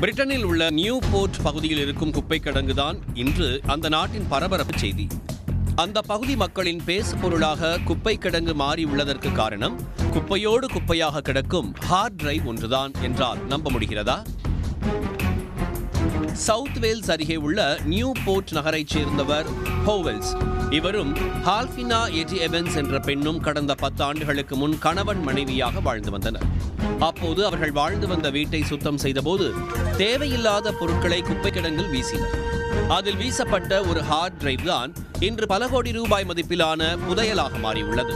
பிரிட்டனில் உள்ள new board பகுதியில் இருக்கும் குப்பை கிடங்குதான் இன்று அந்த நாட்டின் பரபரப்பு செய்தி. அந்த பகுதி மக்களின் பேசு பொருளாக குப்பை கிடங்கு மாறியுள்ளதற்கு காரணம் குப்பையோடு குப்பையாக கிடக்கும் ஹார்ட் டிரைவ் ஒன்றுதான் என்றால் நம்ப முடிகிறதா? சவுத் வேல்ஸ் அருகே உள்ள நியூ போர்ட் நகரைச் சேர்ந்தவர் ஹோவெல்ஸ். இவரும் ஹால்ஃபினா எட்டி எவன்ஸ் என்ற பெண்ணும் கடந்த 10 ஆண்டுகளுக்கு முன் கணவன் மனைவியாக வாழ்ந்து வந்தனர். அப்போது அவர்கள் வாழ்ந்து வந்த வீட்டை சுத்தம் செய்தபோது தேவையில்லாத பொருட்களை குப்பை கிடங்கில் வீசினர். அதில் வீசப்பட்ட ஒரு ஹார்ட் டிரைவ் தான் இன்று பல கோடி ரூபாய் மதிப்பிலான புதையலாக மாறியுள்ளது.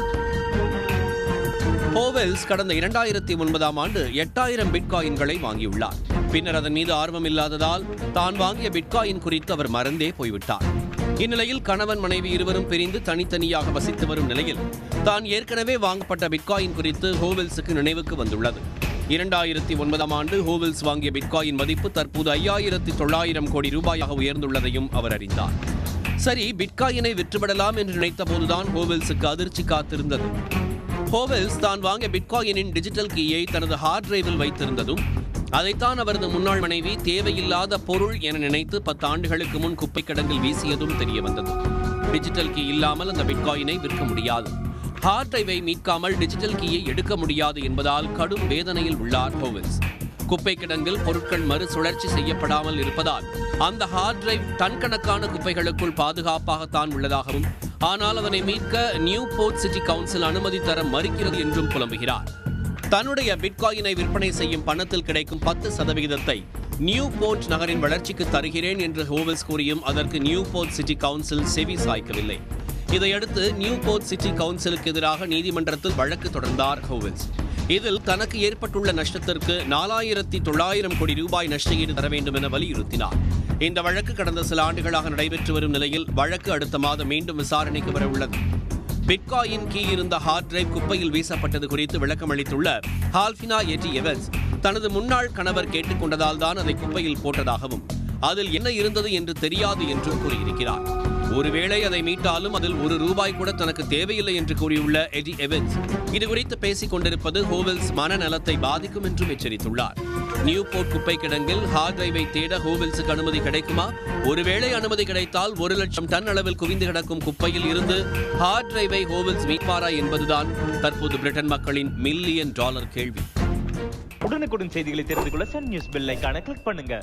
ஹோவெல்ஸ் கடந்த 2009ஆம் ஆண்டு 8000 பிட்காயின்களை வாங்கியுள்ளார். பின்னர் அதன் மீது ஆர்வம் இல்லாததால் தான் வாங்கிய பிட்காயின் குறித்து அவர் மறந்தே போய்விட்டார். இந்நிலையில் கணவன் மனைவி இருவரும் பிரிந்து தனித்தனியாக வசித்து வரும் நிலையில் தான் ஏற்கனவே வாங்கப்பட்ட பிட்காயின் குறித்து ஹோவெல்ஸுக்கு நினைவுக்கு வந்துள்ளது. 2009ஆம் ஆண்டு ஹோவெல்ஸ் வாங்கிய பிட்காயின் மதிப்பு தற்போது 5900 கோடி ரூபாயாக உயர்ந்துள்ளதையும் அவர் அறிந்தார். சரி, பிட்காயினை விற்றுவிடலாம் என்று நினைத்த போதுதான் ஹோவெல்ஸுக்கு அதிர்ச்சி காத்திருந்தது. ஹோவெல்ஸ் தான் வாங்கிய பிட்காயினின் டிஜிட்டல் கீயை தனது ஹார்ட் டிரைவில் வைத்திருந்ததும் அதைத்தான் அவரது முன்னாள் மனைவி தேவையில்லாத பொருள் என நினைத்து 10 ஆண்டுகளுக்கு முன் குப்பை கிடங்கில் வீசியதும் தெரிய வந்தது. டிஜிட்டல் கீ இல்லாமல் அந்த பிட்காயினை விற்க முடியாது, ஹார்ட் டிரைவை மீட்காமல் டிஜிட்டல் கீயை எடுக்க முடியாது என்பதால் கடும் வேதனையில் உள்ளார் ஹோவெல்ஸ். குப்பை கிடங்கில் பொருட்கள் மறுசுழற்சி செய்யப்படாமல் இருப்பதால் அந்த ஹார்ட் டிரைவ் டன் கணக்கான குப்பைகளுக்குள் பாதுகாப்பாகத்தான் உள்ளதாகவும், ஆனால் அதனை மீட்க நியூ போர்ட் சிட்டி கவுன்சில் அனுமதி தர மறுக்கிறது என்றும் புலம்புகிறார். தன்னுடைய பிட்காயினை விற்பனை செய்யும் பணத்தில் கிடைக்கும் 10% நியூ போர்ட் நகரின் வளர்ச்சிக்கு தருகிறேன் என்று ஹோவெல்ஸ் கூறியும் அதற்கு நியூ போர்ட் சிட்டி கவுன்சில் செவி சாய்க்கவில்லை. இதையடுத்து நியூ போர்ட் சிட்டி கவுன்சிலுக்கு எதிராக நீதிமன்றத்தில் வழக்கு தொடர்ந்தார் ஹோவெல்ஸ். இதில் தனக்கு ஏற்பட்டுள்ள நஷ்டத்திற்கு 4900 கோடி ரூபாய் நஷ்டஈடு தர வேண்டும் என வலியுறுத்தினார். இந்த வழக்கு கடந்த சில ஆண்டுகளாக நடைபெற்று வரும் நிலையில் வழக்கு அடுத்த மாதம் மீண்டும் விசாரணைக்கு வர உள்ளது. பிட்காயின் கீ இருந்த ஹார்ட் டிரைவ் குப்பையில் வீசப்பட்டது குறித்து விளக்கம் அளித்துள்ள ஹால்ஃபினா எட்டி எவன்ஸ் தனது முன்னாள் கணவர் கேட்டுக்கொண்டதால் தான் அதை குப்பையில் போட்டதாகவும் அதில் என்ன இருந்தது என்று தெரியாது என்றும் கூறியிருக்கிறார். ஒருவேளை அதை மீட்டாலும் அதில் ₹1 கூட தனக்கு தேவையில்லை என்று கூறியுள்ள எட்டி எவன்ஸ் இதுகுறித்து பேசிக் கொண்டிருப்பது ஹோவெல்ஸ் மனநலத்தை பாதிக்கும் என்றும் எச்சரித்துள்ளார். நியூ போர்ட் குப்பை கிடங்கில் ஹார்ட் டிரைவை தேட ஹோவெல்ஸுக்கு அனுமதி கிடைக்குமா? ஒருவேளை அனுமதி கிடைத்தால் 1,00,000 டன் அளவில் குவிந்து கிடக்கும் குப்பையில் இருந்து ஹார்ட் டிரைவை ஹோவெல்ஸ் மீட்பாரா என்பதுதான் தற்போது பிரிட்டன் மக்களின் $1 மில்லியன் கேள்வி. உடனுக்குடன் செய்திகளை தெரிந்து கொள்ள சன் நியூஸ் பெல் ஐகானை கிளிக் பண்ணுங்க.